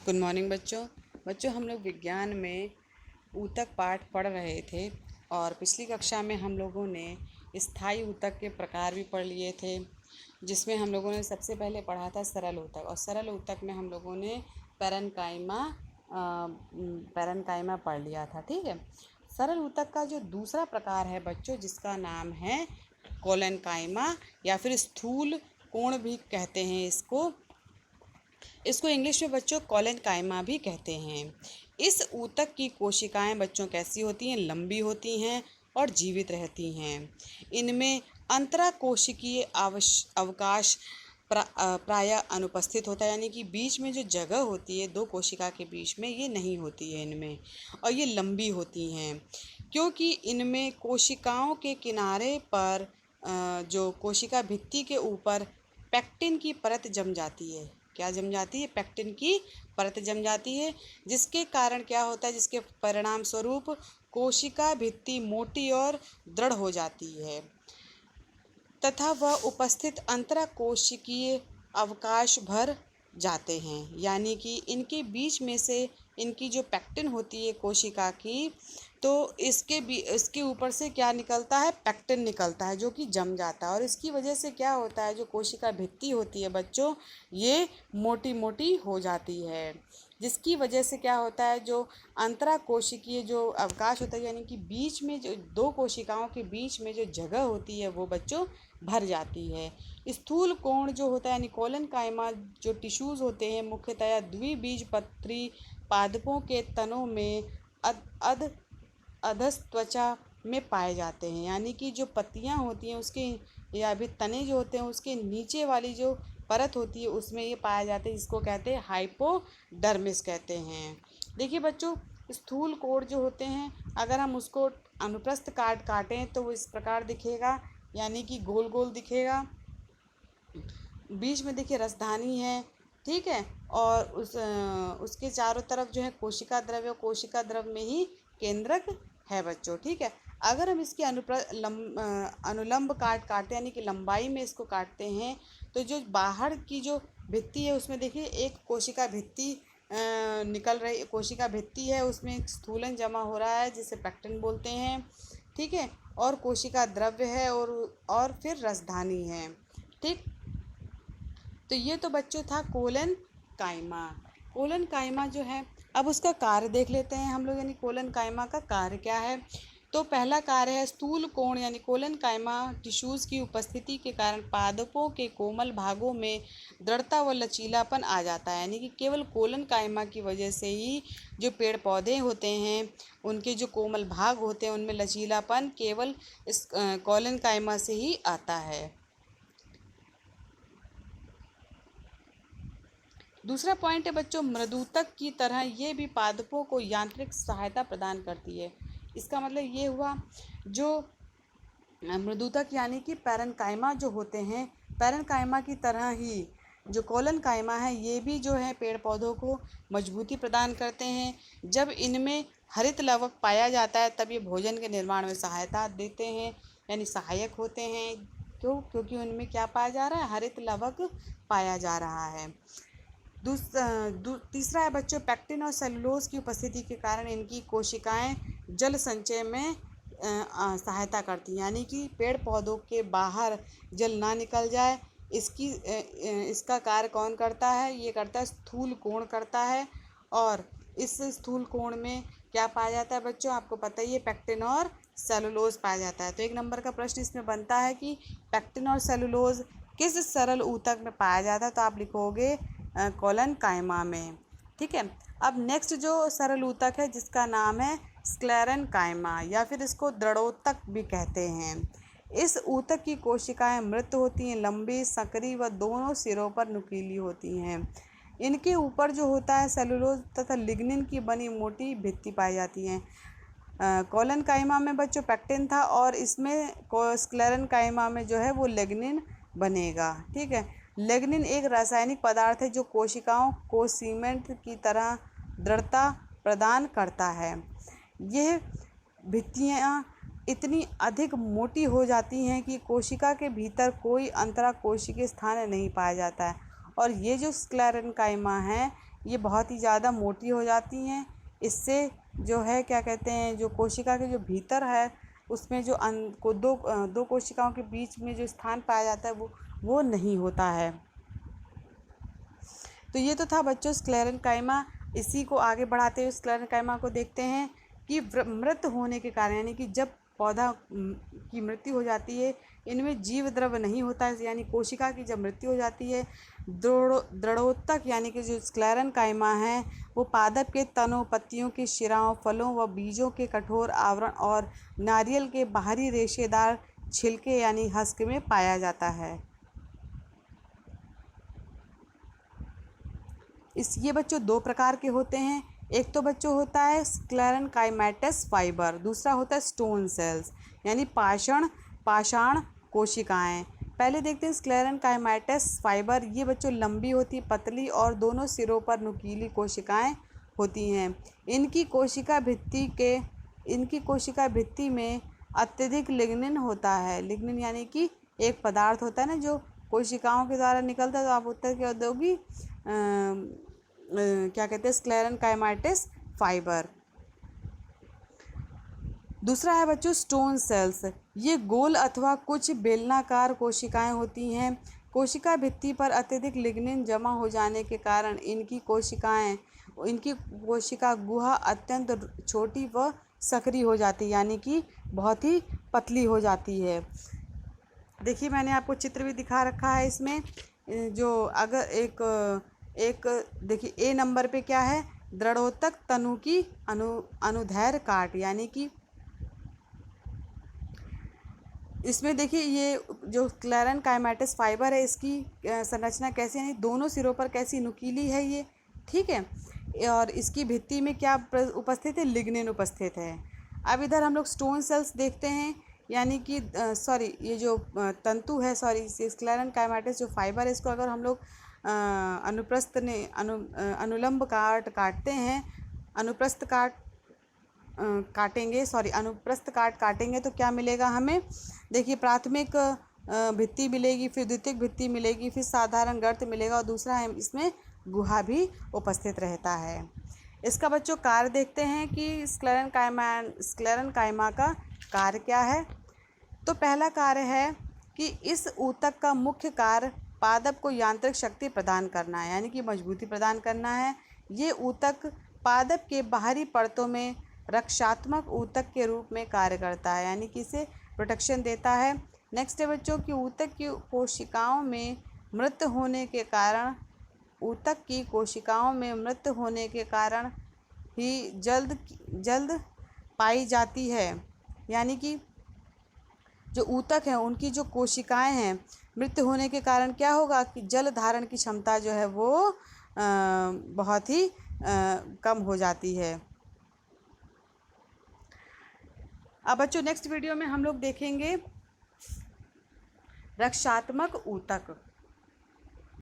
Good morning बच्चों। हम लोग विज्ञान में ऊतक पाठ पढ़ रहे थे और पिछली कक्षा में हम लोगों ने स्थायी ऊतक के प्रकार भी पढ़ लिए थे, जिसमें हम लोगों ने सबसे पहले पढ़ा था सरल ऊतक। और सरल ऊतक में हम लोगों ने पैरेन्काइमा पढ़ लिया था। ठीक है। सरल ऊतक का जो दूसरा प्रकार है बच्चों, जिसका नाम है कोलेनकाइमा या फिर स्थूल कोण भी कहते हैं इसको इंग्लिश में बच्चों कोलेनकाइमा भी कहते हैं। इस ऊतक की कोशिकाएं बच्चों कैसी होती हैं? लंबी होती हैं और जीवित रहती हैं। इनमें अंतराकोशिकीय अवकाश प्रायः अनुपस्थित होता है, यानी कि बीच में जो जगह होती है दो कोशिका के बीच में, ये नहीं होती है इनमें। और ये लंबी होती हैं क्योंकि इनमें कोशिकाओं के किनारे पर जो कोशिका भित्ति के ऊपर पेक्टिन की परत जम जाती है। क्या जम जाती है? पेक्टिन की परत जम जाती है, जिसके कारण क्या होता है, जिसके परिणाम स्वरूप कोशिका भित्ति मोटी और दृढ़ हो जाती है तथा वह उपस्थित अंतराकोशिकीय अवकाश भर जाते हैं। यानी कि इनके बीच में से इनकी जो पेक्टिन होती है कोशिका की, तो इसके ऊपर से क्या निकलता है? पेक्टिन निकलता है, जो कि जम जाता है। और इसकी वजह से क्या होता है, जो कोशिका भित्ति होती है बच्चों, ये मोटी मोटी हो जाती है, जिसकी वजह से क्या होता है, जो अंतराकोशिकीय जो अवकाश होता है, यानी कि बीच में जो दो कोशिकाओं के बीच में जो जगह होती है वो बच्चों भर जाती है। स्थूल कोण जो होता है यानी कोलेनकाइमा जो टिश्यूज़ होते हैं, मुख्यतया द्विबीजपत्री पादपों के तनों में अधस्त्वचा में पाए जाते हैं। यानी कि जो पत्तियां होती हैं उसके या भी तने जो होते हैं उसके नीचे वाली जो परत होती है उसमें ये पाया जाता है, जिसको कहते हैं हाइपोडर्मिस कहते हैं। देखिए बच्चों, स्थूल कोण जो होते हैं, अगर हम उसको अनुप्रस्थ काटें तो वो इस प्रकार दिखेगा, यानी कि गोल गोल दिखेगा। बीच में देखिए रसधानी है, ठीक है, और उसके चारों तरफ जो है कोशिका द्रव्य में ही केंद्रक है बच्चों। ठीक है। अगर हम इसकी अनुलंब काटते यानी कि लंबाई में इसको काटते हैं, तो जो बाहर की जो भित्ति है उसमें देखिए एक कोशिका भित्ति निकल रही कोशिका भित्ति है, उसमें एक स्थूलन जमा हो रहा है जिसे पेक्टिन बोलते हैं। ठीक है। और कोशिका द्रव्य है और फिर रसधानी है। ठीक। तो ये तो बच्चों था कोलन काइमा जो है। अब उसका कार्य देख लेते हैं हम लोग, यानी कोलन काइमा का कार्य क्या है। तो पहला कार्य है स्थूल कोण यानी कोलन काइमा टिश्यूज़ की उपस्थिति के कारण पादपों के कोमल भागों में दृढ़ता व लचीलापन आ जाता है। यानी कि केवल कोलन काइमा की वजह से ही जो पेड़ पौधे होते हैं उनके जो कोमल भाग होते हैं उनमें लचीलापन केवल इस कोलन काइमा से ही आता है। दूसरा पॉइंट है बच्चों, मृदूतक की तरह ये भी पादपों को यांत्रिक सहायता प्रदान करती है। इसका मतलब ये हुआ, जो मृदूतक यानी कि पैरेन्काइमा जो होते हैं, पैरेन्काइमा की तरह ही जो कोलेनकाइमा है ये भी जो है पेड़ पौधों को मजबूती प्रदान करते हैं। जब इनमें हरित लवक पाया जाता है तब ये भोजन के निर्माण में सहायता देते हैं, यानी सहायक होते हैं। क्योंकि उनमें क्या पाया जा रहा है? हरित लवक पाया जा रहा है। तीसरा है बच्चों, पेक्टिन और सेलुलोज की उपस्थिति के कारण इनकी कोशिकाएं जल संचय में सहायता करती हैं। यानी कि पेड़ पौधों के बाहर जल ना निकल जाए, इसका कार्य कौन करता है? ये करता है स्थूल कोण करता है। और इस स्थूल कोण में क्या पाया जाता है बच्चों? आपको पता ही है, पेक्टिन और सेलुलोज पाया जाता है। तो एक नंबर का प्रश्न इसमें बनता है कि पेक्टिन और सेलुलोज किस सरल ऊतक में पाया जाता है, तो आप लिखोगे कोलेनकाइमा में। ठीक है। अब नेक्स्ट जो सरल ऊतक है जिसका नाम है स्क्लेरेनकाइमा या फिर इसको दृढ़ोतक भी कहते हैं। इस ऊतक की कोशिकाएं मृत होती हैं, लंबी, संकरी व दोनों सिरों पर नुकीली होती हैं। इनके ऊपर जो होता है सेलुलोज तथा लिग्निन की बनी मोटी भित्ति पाई जाती हैं। कोलेनकाइमा में बच्चों पेक्टिन था और इसमें स्क्लेरेनकाइमा में जो है वो लिग्निन बनेगा। ठीक है। लिग्निन एक रासायनिक पदार्थ है जो कोशिकाओं को सीमेंट की तरह दृढ़ता प्रदान करता है। यह भित्तियाँ इतनी अधिक मोटी हो जाती हैं कि कोशिका के भीतर कोई अंतराकोशिकीय स्थान नहीं पाया जाता है। और ये जो स्क्लेरेनकाइमा है ये बहुत ही ज़्यादा मोटी हो जाती हैं। इससे जो है क्या कहते हैं, जो कोशिका के जो भीतर है उसमें जो दो कोशिकाओं के बीच में जो स्थान पाया जाता है वो नहीं होता है। तो ये तो था बच्चों स्क्लेरेंकाइमा। इसी को आगे बढ़ाते हुए स्क्लेरेंकाइमा को देखते हैं कि मृत होने के कारण, यानी कि जब पौधा की मृत्यु हो जाती है, इनमें जीव द्रव नहीं होता है, यानी कोशिका की जब मृत्यु हो जाती है, दृढ़ोत्तक यानी कि जो स्क्लेरेंकाइमा है वो पादप के तनों, पत्तियों की शिराओं, फलों व बीजों के कठोर आवरण और नारियल के बाहरी रेशेदार छिलके यानी हस्क में पाया जाता है। ये बच्चों दो प्रकार के होते हैं। एक तो बच्चों होता है स्क्लेरेंकाइमेटस फाइबर, दूसरा होता है स्टोन सेल्स यानी पाषाण कोशिकाएं। पहले देखते हैं स्क्लेरेंकाइमेटस फाइबर। ये बच्चों लंबी होती, पतली और दोनों सिरों पर नुकीली कोशिकाएं होती हैं। इनकी कोशिका भित्ति में अत्यधिक लिग्निन होता है। लिग्निन यानी कि एक पदार्थ होता है ना जो कोशिकाओं के द्वारा निकलता है। तो आप उत्तर क्या दोगी, क्या कहते हैं, स्क्लेरेंकाइमेटस फाइबर। दूसरा है बच्चों स्टोन सेल्स। ये गोल अथवा कुछ बेलनाकार कोशिकाएं होती हैं। कोशिका भित्ति पर अत्यधिक लिग्निन जमा हो जाने के कारण इनकी कोशिका गुहा अत्यंत छोटी व सक्रिय हो जाती है, यानी कि बहुत ही पतली हो जाती है। देखिए मैंने आपको चित्र भी दिखा रखा है इसमें। जो अगर एक देखिए ए नंबर पे क्या है, दृढ़ोत्तक तनु की अनुदैर्घ्य काट, यानी कि इसमें देखिए ये जो स्क्लेरेंकाइमेटस फाइबर है इसकी संरचना कैसी, यानी दोनों सिरों पर कैसी नुकीली है ये, ठीक है। और इसकी भित्ति में क्या उपस्थित है, लिग्निन उपस्थित है। अब इधर हम लोग स्टोन सेल्स देखते हैं, यानी कि ये जो तंतु है, स्क्लेरेंकाइमेटस जो फाइबर है, इसको अगर हम लोग अनुलंब काटते हैं, अनुप्रस्थ काट काटेंगे तो क्या मिलेगा हमें। देखिए प्राथमिक भित्ति मिलेगी, फिर द्वितीयक भित्ति मिलेगी, फिर साधारण गर्त मिलेगा और दूसरा है इसमें गुहा भी उपस्थित रहता है। इसका बच्चों कार्य देखते हैं कि स्क्लेरेंकाइमा का कार्य क्या है। तो पहला कार्य है कि इस ऊतक का मुख्य कार्य पादप को यांत्रिक शक्ति प्रदान करना है, यानी कि मजबूती प्रदान करना है। ये ऊतक पादप के बाहरी परतों में रक्षात्मक ऊतक के रूप में कार्य करता है, यानी कि इसे प्रोटेक्शन देता है। नेक्स्ट है बच्चों की ऊतक की कोशिकाओं में मृत होने के कारण ही जल्द पाई जाती है, यानी कि जो ऊतक हैं उनकी जो कोशिकाएं हैं मृत होने के कारण क्या होगा कि जल धारण की क्षमता जो है वो बहुत ही कम हो जाती है। अब बच्चों नेक्स्ट वीडियो में हम लोग देखेंगे रक्षात्मक ऊतक।